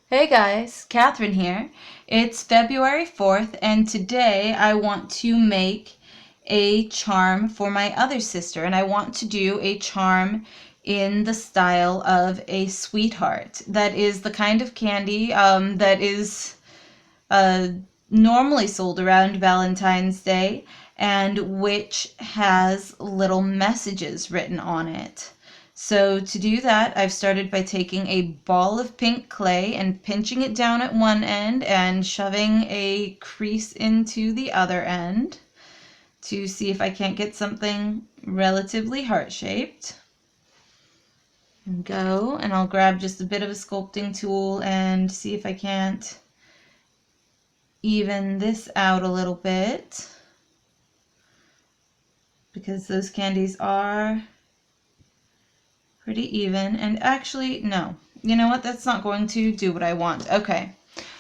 Hey guys, Catherine here. It's February 4th, and today I want to make a charm for my other sister, and I want to do a charm in the style of a sweetheart. That is the kind of candy that is uh, normally sold around Valentine's Day, and which has little messages written on it. So to do that, I've started by taking a ball of pink clay and pinching it down at one end and shoving a crease into the other end to see if I can't get something relatively heart-shaped. And go, and I'll grab just a bit of a sculpting tool and see if I can't even this out a little bit, because those candies are pretty even. And actually, no, you know what, that's not going to do what I want. Okay,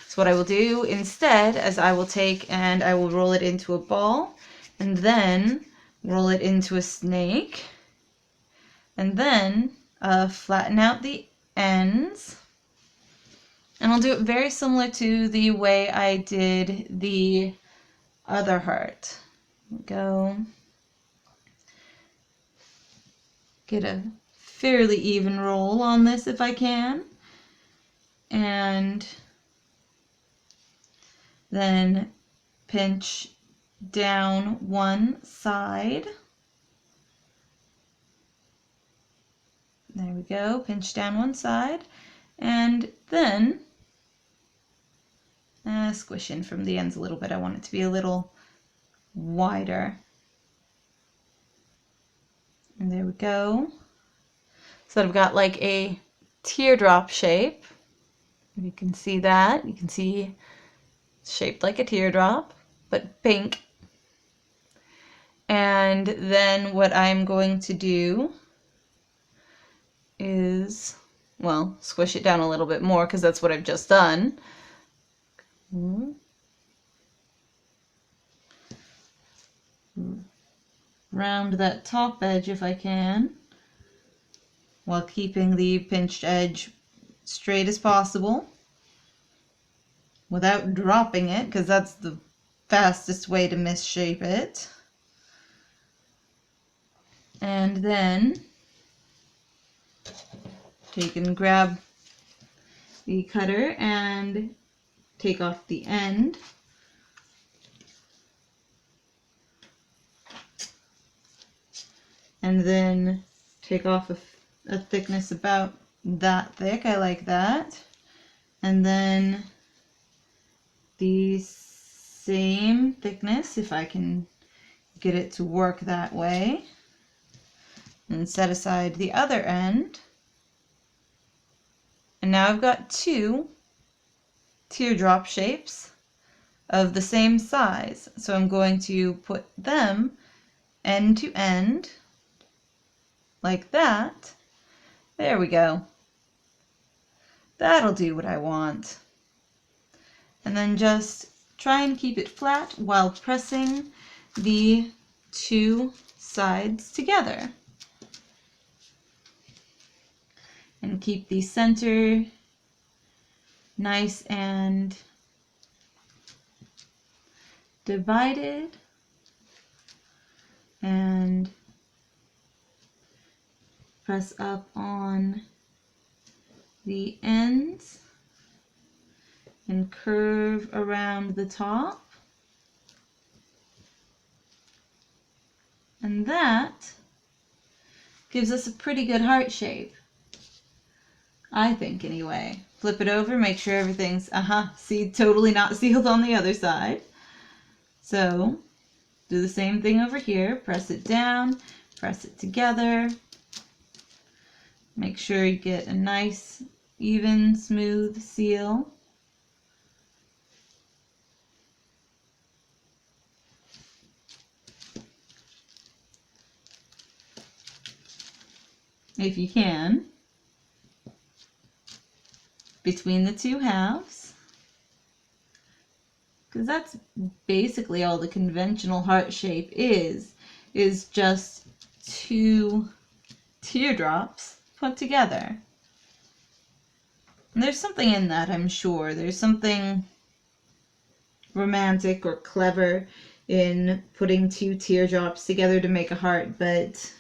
so what I will do instead is I will take and I will roll it into a ball, and then roll it into a snake, and then flatten out the ends. And I'll do it very similar to the way I did the other heart. Go. Get a fairly even roll on this if I can. And then pinch down one side. There we go. Pinch down one side. And then squish in from the ends a little bit. I want it to be a little wider. And there we go. So I've got like a teardrop shape. If you can see that, you can see it's shaped like a teardrop, but pink. And then what I'm going to do is, well, squish it down a little bit more because that's what I've just done. Round that top edge if I can, while keeping the pinched edge straight as possible without dropping it, because that's the fastest way to misshape it. And then take and grab the cutter and take off the end. And then take off a thickness about that thick. I like that. And then the same thickness, if I can get it to work that way. And set aside the other end. And now I've got two teardrop shapes of the same size. So I'm going to put them end to end like that. There we go. That'll do what I want. And then just try and keep it flat while pressing the two sides together. And keep the center nice and divided. And press up on the ends and curve around the top. And that gives us a pretty good heart shape, I think anyway. Flip it over, make sure everything's, see, totally not sealed on the other side. So do the same thing over here, press it down, press it together. Make sure you get a nice, even, smooth seal. If you can, between the two halves, because that's basically all the conventional heart shape is just two teardrops put together. And there's something in that, I'm sure. There's something romantic or clever in putting two teardrops together to make a heart, but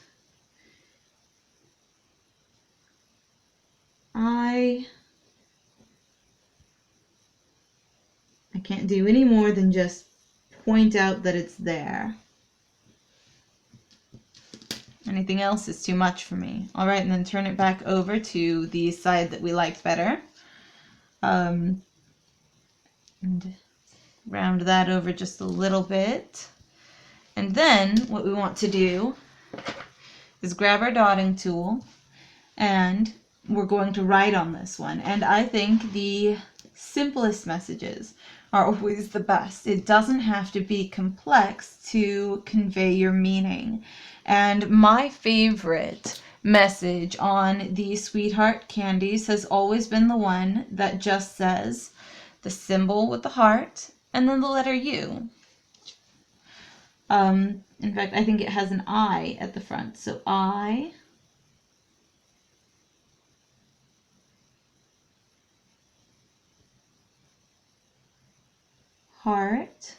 I can't do any more than just point out that it's there. Anything else is too much for me. All right, and then turn it back over to the side that we liked better. And round that over just a little bit. And then what we want to do is grab our dotting tool, and we're going to write on this one. And I think the simplest messages are always the best. It doesn't have to be complex to convey your meaning. And my favorite message on the SweetHeart candies has always been the one that just says the symbol with the heart and then the letter U. In fact, I think it has an I at the front. So I, heart,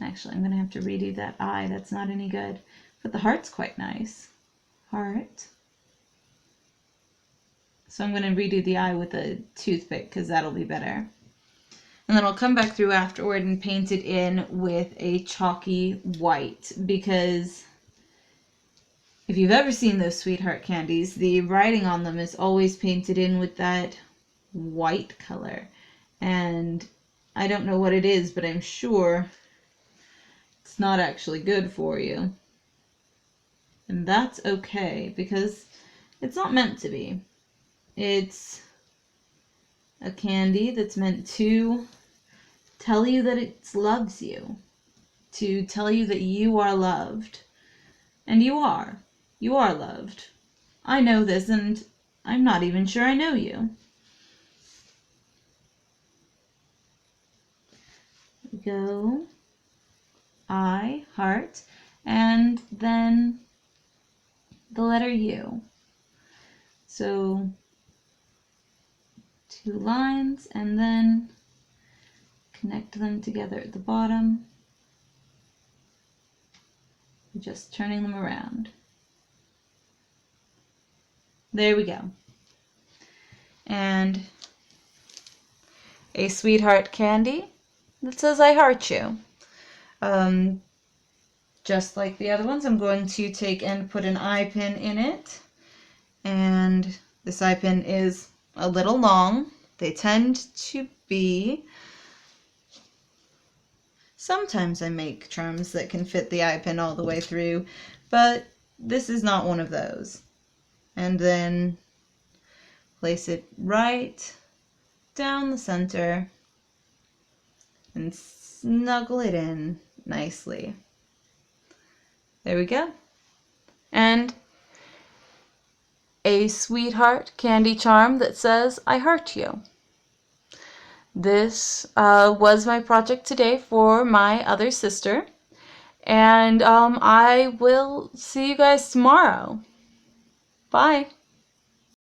actually I'm going to have to redo that I, that's not any good, but the heart's quite nice. Heart. So I'm going to redo the I with a toothpick because that'll be better. And then I'll come back through afterward and paint it in with a chalky white, because if you've ever seen those SweetHeart candies, the writing on them is always painted in with that white color. And I don't know what it is, but I'm sure it's not actually good for you. And that's okay, because it's not meant to be. It's a candy that's meant to tell you that it loves you, to tell you that you are loved. And you are. You are loved. I know this, and I'm not even sure I know you. Go, I, heart, and then the letter U. So 2 lines, and then connect them together at the bottom, just turning them around. There we go. And a SweetHeart candy that says I heart you. Just like the other ones, I'm going to take and put an eye pin in it. And this eye pin is a little long. They tend to be... Sometimes I make charms that can fit the eye pin all the way through, but this is not one of those. And then place it right down the center and snuggle it in nicely. There we go. And a SweetHeart candy charm that says, I heart you. This was my project today for my other sister. And I will see you guys tomorrow. Bye.